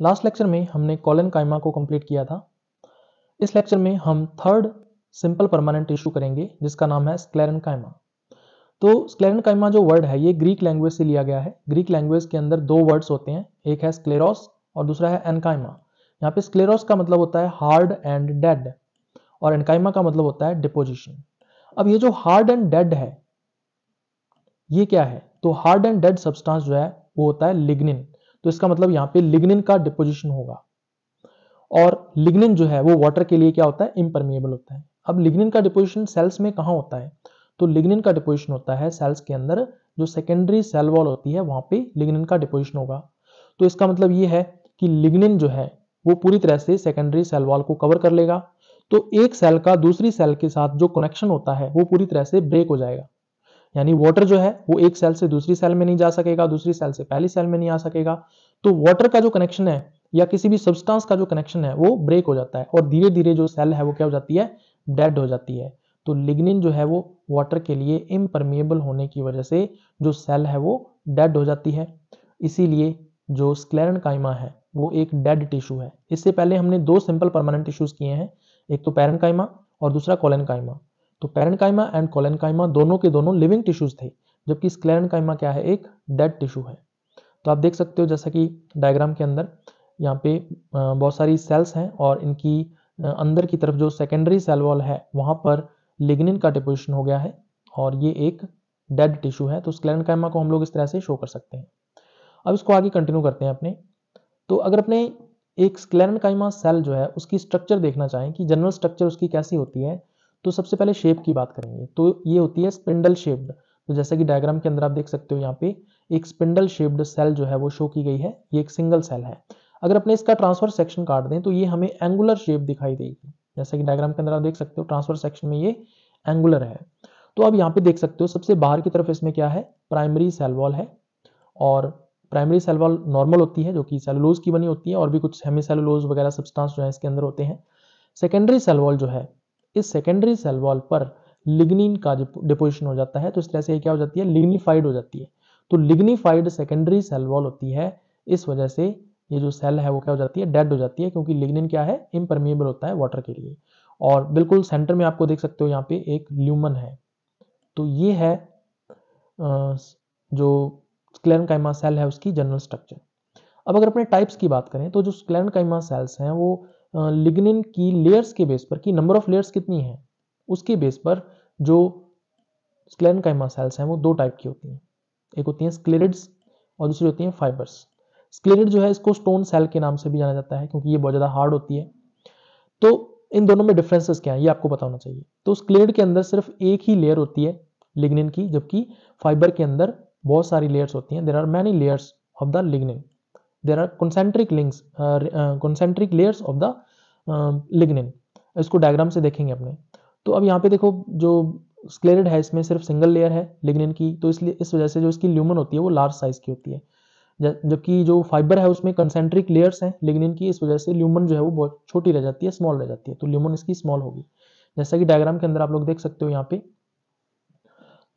Last lecture में हमने collenchyma को कंप्लीट किया था। इस लेक्चर में हम थर्ड सिंपल परमानेंट टिश्यू करेंगे जिसका नाम है स्क्लेरेनकाइमा। तो स्क्लेरेनकाइमा जो वर्ड है ये ग्रीक लैंग्वेज से लिया गया है। ग्रीक लैंग्वेज के अंदर दो वर्ड्स होते हैं, एक है स्क्लेरोस और दूसरा है एनकाइमा। यहाँ पे स्क्लेरोस का मतलब होता है हार्ड एंड डेड और एनकाइमा का मतलब होता है डिपोजिशन। अब ये जो हार्ड एंड डेड है ये क्या है? तो हार्ड एंड डेड सब्सटेंस जो है वो होता है लिग्निन। तो इसका मतलब यहाँ पे लिग्निन का डिपोजिशन होगा और लिग्निन जो है वो वाटर के लिए क्या होता है? इम्परमिएबल होता है। अब लिग्निन का डिपोजिशन सेल्स में कहाँ होता है? तो लिग्निन का डिपोजिशन होता है सेल्स के अंदर, जो सेकेंडरी सेल वॉल होती है वहां पे लिग्निन का डिपोजिशन होगा। तो इसका मतलब ये है कि लिग्निन जो है वो पूरी तरह से सेकेंडरी सेल वॉल को कवर कर लेगा। तो एक सेल का दूसरी सेल के साथ जो कनेक्शन होता है वो पूरी तरह से ब्रेक हो जाएगा। यानी वाटर जो है वो एक सेल से दूसरी सेल में नहीं जा सकेगा, दूसरी सेल से पहली सेल में नहीं आ सकेगा। तो वाटर का जो कनेक्शन है या किसी भी सब्सटेंस का जो कनेक्शन है वो ब्रेक हो जाता है और धीरे धीरे जो सेल है वो क्या हो जाती है? डेड हो जाती है। तो लिग्निन जो है वो वाटर के लिए इम्परमिएबल होने की वजह से जो सेल है वो डेड हो जाती है। इसीलिए जो स्क्लेरेनकाइमा है वो एक डेड टिश्यू है। इससे पहले हमने दो सिंपल परमानेंट टिश्यूज किए हैं, एक तो पैरेन्काइमा और दूसरा कोलेनकाइमा। तो पैरेन्काइमा एंड कोलेनकाइमा दोनों के दोनों लिविंग टिश्यूज थे, जबकि स्क्लेरेनकाइमा क्या है? एक डेड टिश्यू है। तो आप देख सकते हो जैसा कि डायग्राम के अंदर यहाँ पे बहुत सारी सेल्स हैं और इनकी अंदर की तरफ जो सेकेंडरी सेल वॉल है वहां पर लिग्निन का डिपोजिशन हो गया है और ये एक डेड टिश्यू है। तो स्क्लेरेनकाइमा को हम लोग इस तरह से शो कर सकते हैं। अब इसको आगे कंटिन्यू करते हैं अपने। तो अगर अपने एक स्क्लेरेनकाइमा सेल जो है उसकी स्ट्रक्चर देखना चाहें कि जनरल स्ट्रक्चर उसकी कैसी होती है, तो सबसे पहले शेप की बात करेंगे। तो ये होती है स्पिंडल शेप्ड। तो जैसा कि डायग्राम के अंदर आप देख सकते हो यहाँ पे एक स्पिंडल शेप्ड सेल जो है वो शो की गई है। ये एक सिंगल सेल है। अगर अपने इसका ट्रांसफर सेक्शन काट दें तो ये हमें एंगुलर शेप दिखाई देगी। जैसा कि डायग्राम के अंदर आप देख सकते हो ट्रांसफर सेक्शन में ये एंगुलर है। तो अब यहाँ पे देख सकते हो सबसे बाहर की तरफ इसमें क्या है? प्राइमरी सेल वॉल है और प्राइमरी सेल वॉल नॉर्मल होती है जो कि सेलुलोज की बनी होती है और भी कुछ हेमीसेलुलोज वगैरह सब्सटेंस जो है इसके अंदर होते हैं। सेकेंडरी सेल वॉल जो है, इस सेकेंडरी सेल वॉल पर लिग्निन का डिपोजिशन हो जाता है। तो इस तरह से क्या हो जाती है? लिग्निफाइड हो जाती है। तो लिग्निफाइड सेकेंडरी सेल वॉल होती है, इस वजह से ये जो सेल है वो क्या हो जाती है? डेड हो जाती है, क्योंकि लिग्निन क्या है? इम्परमिएबल होता है वाटर के लिए। और बिल्कुल सेंटर में आपको देख सकते हो यहाँ पे एक ल्यूमन है। तो ये है जो स्क्लेरेनकाइमा सेल है उसकी जनरल स्ट्रक्चर। अब अगर अपने टाइप्स की बात करें तो जो स्क्लेरेनकाइमा सेल्स हैं वो लिग्निन की लेयर्स के बेस पर, कि नंबर ऑफ लेयर्स कितनी है उसके बेस पर जो स्क्लेरेनकाइमा सेल्स हैं वो दो टाइप की होती हैं। एक होती हैं स्क्लेरिड्स और दूसरी होती हैं फाइबर्स। स्क्लेरिड जो है इसको स्टोन सेल के नाम से भी जाना जाता है क्योंकि ये बहुत ज़्यादा हार्ड होती है। तो इन दोनों में डिफरेंसेस क्या है ये आपको पता होना चाहिए। तो स्क्लेरिड के अंदर सिर्फ एक ही लेयर होती है लिग्निन की, जबकि फाइबर के अंदर बहुत सारी लेयर्स होती हैं। There are many layers of the lignin. There are concentric layers of the lignin. इसको डायग्राम से देखेंगे अपने। तो अब यहाँ पे देखो जो स्क्लेरिड है इसमें सिर्फ सिंगल लेयर है लिग्निन की, तो इसलिए इस वजह से जो इसकी ल्यूमन होती है वो लार्ज साइज की होती है। जबकि जो फाइबर है उसमें कंसेंट्रिक लेयर्स हैं लिग्निन की, इस वजह से ल्यूमन जो है वो बहुत छोटी रह जाती है, स्मॉल रह जाती है। तो ल्यूमन इसकी स्मॉल होगी, जैसा कि डायग्राम के अंदर आप लोग देख सकते हो यहाँ पे।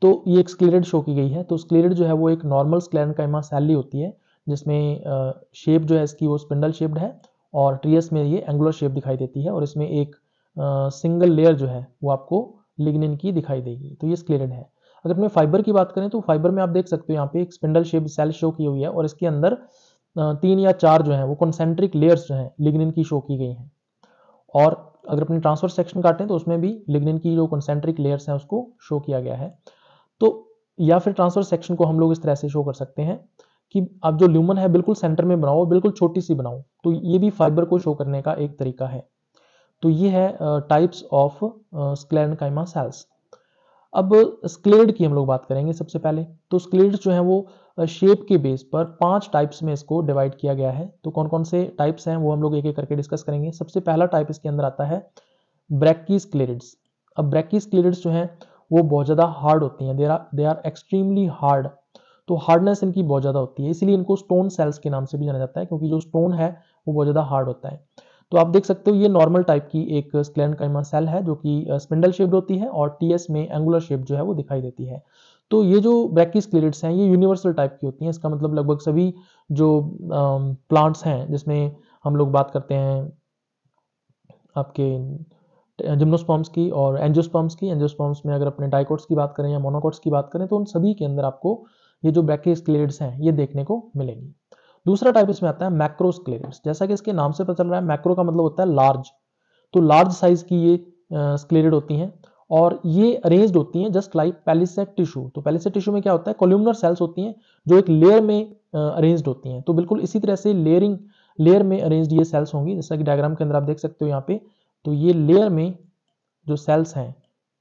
तो ये एक स्क्लेरिड शो की गई है। तो स्क्लेरिड जो है वो एक नॉर्मल स्क्लेरेनकाइमा सेल ही होती है जिसमें शेप जो है इसकी वो स्पिंडल शेप्ड है और ट्रियस में ये एंगुलर शेप दिखाई देती है और इसमें एक सिंगल लेयर जो है वो आपको लिग्निन की दिखाई देगी। तो ये स्क्लेरिड है। अगर अपने फाइबर की बात करें तो फाइबर में आप देख सकते हो यहाँ पे एक स्पिंडल शेप सेल शो की हुई है और इसके अंदर 3 या 4 जो है वो कॉन्सेंट्रिक लेयर्स जो है लिग्निन की शो की गई हैं। और अगर अपने ट्रांसफर सेक्शन काटें तो उसमें भी लिग्निन की जो कॉन्सेंट्रिक लेयर्स हैं उसको शो किया गया है। तो या फिर ट्रांसफर सेक्शन को हम लोग इस तरह से शो कर सकते हैं कि आप जो ल्यूमन है बिल्कुल सेंटर में बनाओ, बिल्कुल छोटी सी बनाओ। तो ये भी फाइबर को शो करने का एक तरीका है। तो ये है टाइप्स ऑफ स्क्लेरेनकाइमा सेल्स। अब स्क्लेरिड की हम लोग बात करेंगे सबसे पहले। तो स्क्लेरिड जो है वो शेप के बेस पर 5 टाइप्स में इसको डिवाइड किया गया है। तो कौन कौन से टाइप्स हैं वो हम लोग एक एक करके डिस्कस करेंगे। सबसे पहला टाइप इसके अंदर आता है ब्रैकीस्क्लेरिड्स। अब ब्रैकीस्क्लेरिड्स जो हैं वो बहुत ज़्यादा हार्ड होती हैं, दे आर एक्सट्रीमली हार्ड। तो हार्डनेस इनकी बहुत ज़्यादा होती है, इसीलिए इनको स्टोन सेल्स के नाम से भी जाना जाता है, क्योंकि जो स्टोन है वो बहुत ज़्यादा हार्ड होता है। तो आप देख सकते हो ये नॉर्मल टाइप की एक स्क्लेरेनकाइमा सेल है जो कि स्पिंडल शेप्ड होती है और टीएस में एंगुलर शेप जो है वो दिखाई देती है। तो ये जो ब्रैकिस्क्लेरिड्स हैं ये यूनिवर्सल टाइप की होती हैं। इसका मतलब लगभग सभी जो प्लांट्स हैं जिसमें हम लोग बात करते हैं आपके जिम्नोस्पर्म्स की और एंजियोस्पर्म्स की। एंजियोस्पर्म्स में अगर अपने डाइकोट्स की बात करें या मोनोकोट्स की बात करें तो उन सभी के अंदर आपको ये जो ब्रैकिस्क्लेरिड्स हैं ये देखने को मिलेंगी। दूसरा टाइप इसमें आता है मैक्रोस्क्लेरिड्स। जैसा कि इसके नाम से पता चल रहा है, मैक्रो का मतलब होता है लार्ज, तो लार्ज साइज की ये स्क्लेरिड होती हैं और ये अरेंज्ड होती हैं जस्ट लाइक पैलिसेट टिश्यू। तो पैलिसेट टिश्यू में क्या होता है, कोल्यूमनर सेल्स होती हैं जो एक लेयर में अरेंज्ड होती हैं। तो बिल्कुल इसी तरह से लेयर में अरेंज्ड ये सेल्स होंगी, जैसा कि डायग्राम के अंदर आप देख सकते हो यहाँ पे। तो ये लेयर में जो सेल्स हैं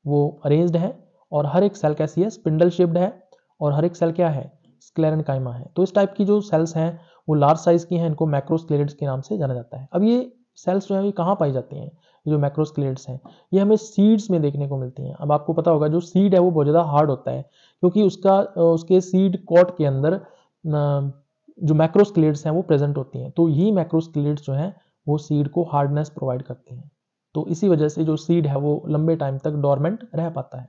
वो अरेंज्ड है और हर एक सेल कैसी है, स्पिंडल शेप्ड है और हर एक सेल क्या है, स्क्लेरेनकाइमा है। तो इस टाइप की जो सेल्स हैं वो लार्ज साइज की हैं, इनको मैक्रोस्क्लेरिड्स के नाम से जाना जाता है। अब ये सेल्स जो है ये कहाँ पाई जाती हैं, जो मैक्रोस्क्लेरिड्स हैं ये हमें सीड्स में देखने को मिलती हैं। अब आपको पता होगा जो सीड है वो बहुत ज़्यादा हार्ड होता है क्योंकि उसके सीड कॉट के अंदर जो मैक्रोस्क्लेरिड्स हैं वो प्रेजेंट होती हैं। तो यही मैक्रोस्क्लेरिड्स जो हैं वो सीड को हार्डनेस प्रोवाइड करती हैं। तो इसी वजह से जो सीड है वो लंबे टाइम तक डोरमेंट रह पाता है।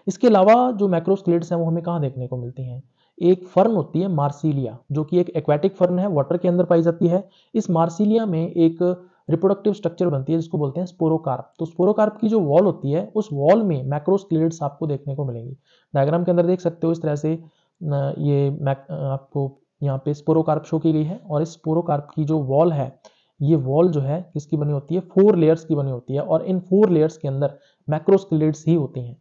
इसके अलावा जो मैक्रोस्क्लेरिड्स हैं वो हमें कहाँ देखने को मिलती हैं, एक फर्न होती है मार्सिलिया, जो कि एक एक्वेटिक फर्न है, वाटर के अंदर पाई जाती है। इस मार्सिलिया में एक रिप्रोडक्टिव स्ट्रक्चर बनती है जिसको बोलते हैं स्पोरोकार्प। तो स्पोरोकार्प की जो वॉल होती है उस वॉल में मैक्रोस्क्लेरिड्स आपको देखने को मिलेंगी। डायग्राम के अंदर देख सकते हो इस तरह से आपको यहाँ पे स्पोरोकार्प शो की गई है और इस स्पोरोकार्प की जो वॉल है ये वॉल जो है किसकी बनी होती है, 4 लेयर्स की बनी होती है और इन 4 लेयर्स के अंदर मैक्रोस्क्लेरिड्स ही होती हैं।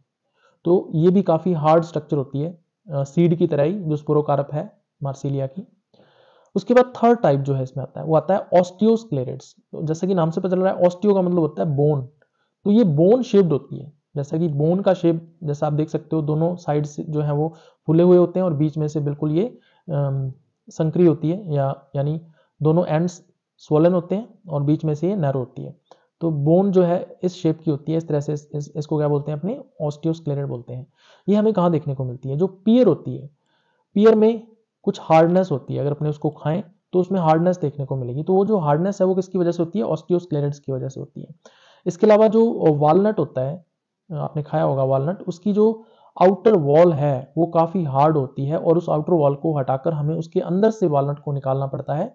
तो ये भी काफ़ी हार्ड स्ट्रक्चर होती है सीड की तरह ही जो स्पोरोकार्प है मार्सिलिया की। उसके बाद थर्ड टाइप जो है इसमें आता है वो आता है ऑस्टियोस्क्लेरिड्स। तो जैसे कि नाम से पता चल रहा है ऑस्टियो का मतलब होता है बोन, तो ये बोन शेप्ड होती है। जैसा कि बोन का शेप जैसा आप देख सकते हो दोनों साइड से जो है वो फूले हुए होते हैं और बीच में से बिल्कुल ये संकरी होती है यानी दोनों एंड्स स्वोलन होते हैं और बीच में से ये नैरो होती है। तो बोन जो है इस शेप की होती है, इस तरह से इसको क्या बोलते हैं अपने ऑस्टियोस्क्लेरिड बोलते हैं। ये हमें कहाँ देखने को मिलती है, जो पियर होती है, पियर में कुछ हार्डनेस होती है, अगर अपने उसको खाएं तो उसमें हार्डनेस देखने को मिलेगी। तो वो जो हार्डनेस है वो किसकी वजह से होती है, ऑस्टियोस्क्लेरिड्स की वजह से होती है। इसके अलावा जो वालनट होता है, आपने खाया होगा वालनट, उसकी जो आउटर वॉल है वो काफ़ी हार्ड होती है और उस आउटर वॉल को हटाकर हमें उसके अंदर से वालनट को निकालना पड़ता है।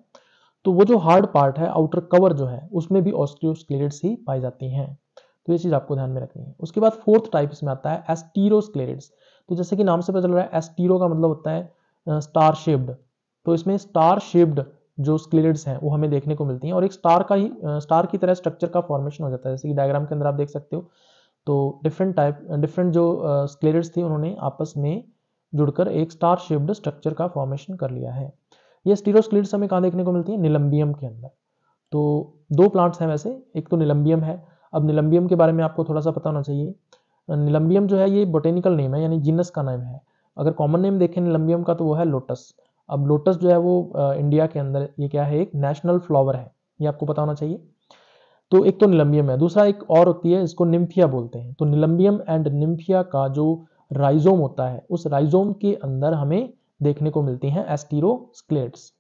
तो वो जो हार्ड पार्ट है, आउटर कवर जो है, उसमें भी ऑस्टियोस्क्लेरिड्स ही पाई जाती हैं। तो ये चीज़ आपको ध्यान में रखनी है। उसके बाद फोर्थ टाइप इसमें आता है एस्टीरोस्क्लेरिड्स। तो जैसे कि नाम से पता चल रहा है एस्टीरो का मतलब होता है स्टार शेप्ड। तो इसमें स्टार शेप्ड जो स्क्लेरिड्स हैं वो हमें देखने को मिलती हैं और एक स्टार की तरह स्ट्रक्चर का फॉर्मेशन हो जाता है। जैसे कि डायग्राम के अंदर आप देख सकते हो। तो डिफरेंट जो स्क्लेरिड्स थी उन्होंने आपस में जुड़कर एक स्टार शेप्ड स्ट्रक्चर का फॉर्मेशन कर लिया है। ये स्टीरोस्क्लेरिड्स हमें कहाँ देखने को मिलती है, निलंबियम के अंदर। तो 2 प्लांट्स हैं वैसे, एक तो निलंबियम है। अब निलंबियम के बारे में आपको थोड़ा सा पता होना चाहिए। निलंबियम जो है ये बोटेनिकल नेम है, यानी जीनस का नाम है। अगर कॉमन नेम देखें निलंबियम का तो वो है लोटस। अब लोटस जो है वो इंडिया के अंदर ये क्या है, एक नेशनल फ्लावर है, ये आपको पता होना चाहिए। तो एक तो निलंबियम है, दूसरा एक और होती है इसको निम्फिया बोलते हैं। तो निलंबियम एंड निम्फिया का जो राइजोम होता है उस राइजोम के अंदर हमें देखने को मिलती हैं एस्टीरोस्क्लेरिड्स।